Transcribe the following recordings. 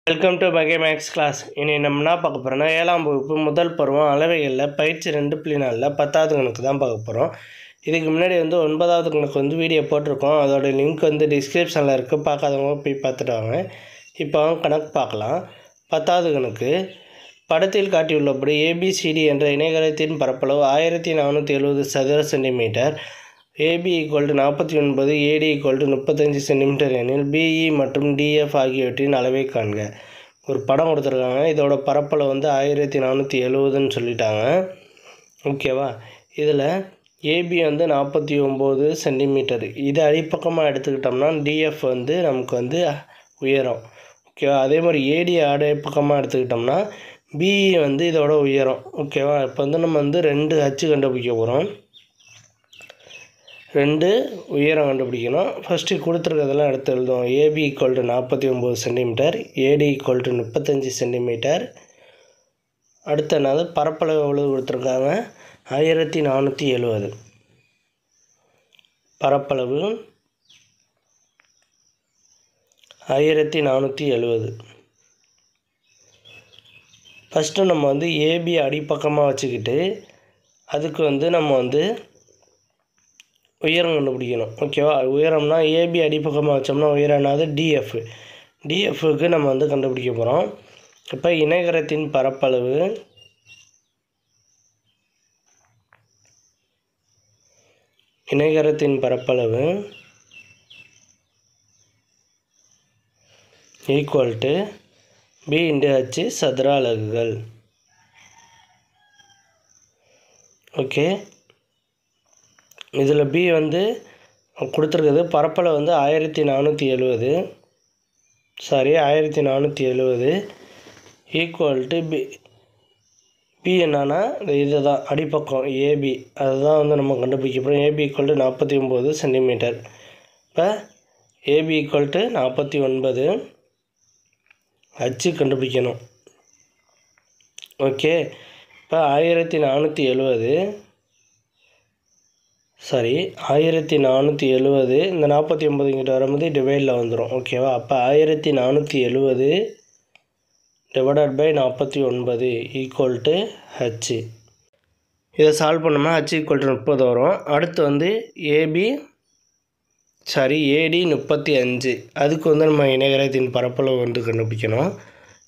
Welcome to பகே maths class. இனி நம்ம என்ன பார்க்க போகிறோம்னா 7ஆம் வகுப்பு முதல் பருவம் அளவைகளில் பயிற்சி 2.4 10வது கணக்கு தான் பார்க்க போகிறோம். இதுக்கு முன்னாடி 9வது கணக்கு வீடியோ போட்டிருக்கோம். அதோட லிங்க் டிஸ்கிரிப்ஷனில் இருக்குது. பார்க்காதவங்க போய் பார்த்துட்டு வாங்க. இப்போ கணக்கு பார்க்கலாம். 10வது கணக்கு. படத்தில் காட்டியுள்ளபடி ஏபிசிடி என்ற இணைகரத்தின் பரப்பளவு 1470 சதுர சென்டிமீட்டர், AB = 49, AD = 35 சென்டிமீட்டர் எனில் BE மற்றும் DF ஆகியவற்றின் அளவை காண்க. ஒரு படம் கொடுத்துருக்காங்க. இதோட பரப்பளவு 1470ன்னு சொல்லிட்டாங்க. ஓகேவா? இதில் AB 49 சென்டிமீட்டர். இதை அடிப்பக்கமாக எடுத்துக்கிட்டோம்னா DF நமக்கு உயரம். ஓகேவா? அதே மாதிரி AD அடிப்பக்கமாக எடுத்துக்கிட்டோம்னா BE இதோட உயரம். ஓகேவா? இப்போ நம்ம 2 H கண்டுபிடிக்க போகிறோம். 2 உயரம் கண்டுபிடிக்கணும். ஃபஸ்ட்டு கொடுத்துருக்கிறதெல்லாம் எடுத்து எழுதுவோம். AB = 49 centimetre, AD = 35 centimetre. அடுத்த என்னது பரப்பளவு எவ்வளவு கொடுத்துருக்காங்க? 1470. பரப்பளவு 1470. ஃபஸ்ட்டு நம்ம AB அடிப்பக்கமாக வச்சுக்கிட்டு அதுக்கு நம்ம உயரம் கண்டுபிடிக்கணும். ஓகேவா? உயரம்னா AB அடிப்பக்கமாக வச்சோம்னா உயரம் என்னது? DF. DFக்கு நம்ம கண்டுபிடிக்க போகிறோம். இப்போ இணைகரத்தின் பரப்பளவு = B × H சதுர அலகுகள். ஓகே, இதில் B கொடுத்துருக்குது. பரப்பளவு 1470 = B என்னன்னா இது தான் அடிப்பக்கம் AB. அதுதான் நம்ம கண்டுபிடிக்க போகிறோம். AB = 49 centimetre. இப்போ AB = 49, H கண்டுபிடிக்கணும். ஓகே, இப்போ 1470 இந்த 49 இங்கிட்ட வரும்போது டிவைடில் வந்துடும். ஓகேவா? அப்போ 1470 / 49 = H. இதை சால்வ் பண்ணோம்னா H = 30 வரும். அடுத்து AD 35. அதுக்கு நம்ம இணைகரத்தின் பரப்பளவு கண்டுபிடிக்கணும்.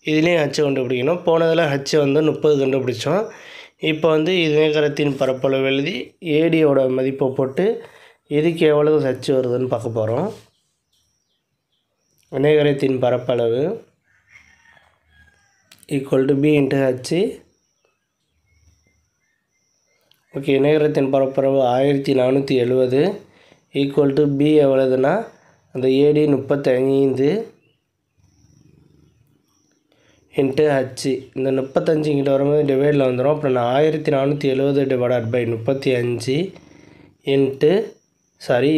இதுலேயும் H கண்டுபிடிக்கணும். போனதில் H 30 கண்டுபிடிச்சோம். இப்போ இணைகரத்தின் பரப்பளவு எழுதி ADயோட மதிப்பை போட்டு இதுக்கு எவ்வளவு H வருதுன்னு பார்க்க போகிறோம். இணைகரத்தின் பரப்பளவு = B × H. ஓகே, இணைகரத்தின் பரப்பளவு 1470 = B எவ்வளவுன்னா அந்த AD 35 × H. இந்த 35 இங்கிட்ட வரும்போது டிவைடில் வந்துடும். அப்புறம் 1470 / 35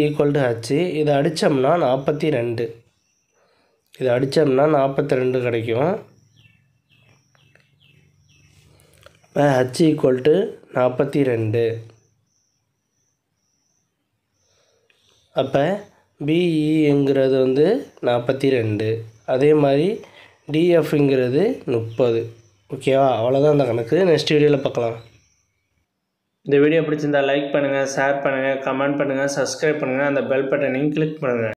= H. இதை அடித்தோம்னா 42. இதை அடித்தோம்னா 42 கிடைக்கும். இப்போ H = 42. அப்போ BEங்கிறது 42. அதே மாதிரி DFங்கிறது 30. ஓகேவா? அவ்வளோதான் அந்த கணக்கு. நெக்ஸ்ட் வீடியோவில் பார்க்கலாம். இந்த வீடியோ பிடிச்சிருந்தால் லைக் பண்ணுங்கள், ஷேர் பண்ணுங்கள், கமெண்ட் பண்ணுங்கள், சப்ஸ்கிரைப் பண்ணுங்கள், அந்த பெல் பட்டனையும் கிளிக் பண்ணுங்கள்.